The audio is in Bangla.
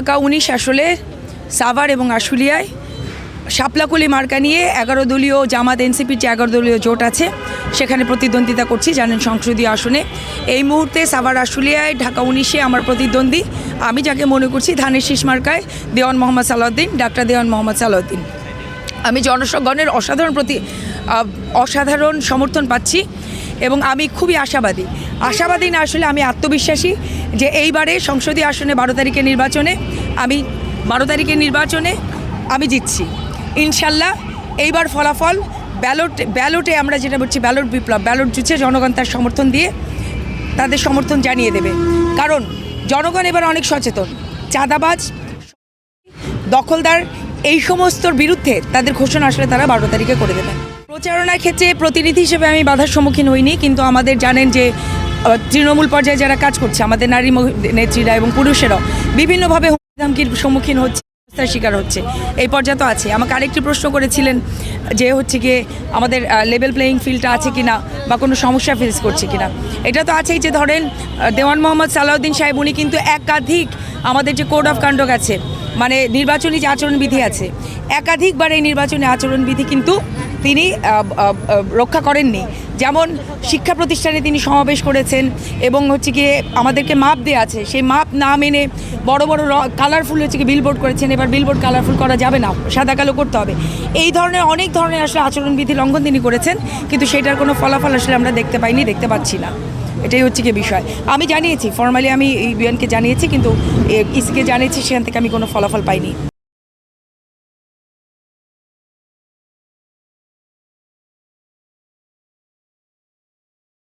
ঢাকা 19 আসলে সাভার এবং আশুলিয়ায় শাপলাকলি মার্কা নিয়ে 11 দলীয় জামাত এনসিপির যে 11 দলীয় জোট আছে সেখানে প্রতিদ্বন্দ্বিতা করছি জানেন সংসদীয় আসনে। এই মুহূর্তে সাভার আশুলিয়ায় ঢাকা 19-এ আমার প্রতিদ্বন্দ্বী আমি যাকে মনে করছি ধানের শীষ মার্কায় দেওয়ান মোহাম্মদ সালাউদ্দিন, ডাক্তার দেওয়ান মোহাম্মদ সালাউদ্দিন। আমি জনগণের অসাধারণ সমর্থন পাচ্ছি এবং আমি খুবই আশাবাদী না আসলে আমি আত্মবিশ্বাসী যে এইবারে সংসদীয় আসনে 12 তারিখের নির্বাচনে আমি জিতছি ইনশাল্লাহ। এইবার ফলাফল ব্যালটে আমরা যেটা বলছি ব্যালট বিপ্লব, ব্যালট জুছে জনগণ তার সমর্থন দিয়ে তাদের সমর্থন জানিয়ে দেবে। কারণ জনগণ এবার অনেক সচেতন, চাঁদাবাজ দখলদার এই সমস্তর বিরুদ্ধে তাদের ঘোষণা আসলে তারা 12 তারিখে করে দেবে। প্রচারণার ক্ষেত্রে প্রতিনিধি হিসেবে আমি বাধার সম্মুখীন হইনি, কিন্তু আমাদের জানেন যে তৃণমূল পর্যায়ে যারা কাজ করছে আমাদের নারী নেত্রীরা এবং পুরুষেরাও বিভিন্নভাবে হুমকির সম্মুখীন হচ্ছে, শিকার হচ্ছে, এই পর্যায়ে তো আছে। আমাকে আরেকটি প্রশ্ন করেছিলেন যে হচ্ছে গিয়ে আমাদের লেভেল প্লেয়িং ফিল্ডটা আছে কিনা বা কোনো সমস্যা ফেস করছে কিনা। এটা তো আছেই যে ধরেন দেওয়ান মোহাম্মদ সালাউদ্দিন সাহেব উনি কিন্তু একাধিক আমাদের যে কোড অফ কন্ডাক্ট আছে মানে নির্বাচনী যে আচরণবিধি আছে একাধিকবার এই নির্বাচনী আচরণবিধি কিন্তু তিনি রক্ষা করেননি। যেমন শিক্ষা প্রতিষ্ঠানে তিনি সমাবেশ করেছেন এবং হচ্ছে গিয়ে আমাদেরকে মাপ দেওয়া আছে, সেই মাপ না মেনে বড় বড় কালারফুল হচ্ছে গিয়ে বিলবোর্ড করেছেন। এবার বিলবোর্ড কালারফুল করা যাবে না, সাদা কালো করতে হবে। এই ধরনের অনেক ধরনের আসলে আচরণবিধি লঙ্ঘন তিনি করেছেন, কিন্তু সেটার কোনো ফলাফল আসলে আমরা দেখতে পাচ্ছি না। এটাই হচ্ছে কি বিষয়। আমি জানিয়েছি ফর্মালি, আমি ইউএনকে জানিয়েছি, কিন্তু ইসিকে জানিয়েছি, সেখান থেকে আমি কোনো ফলাফল পাইনি।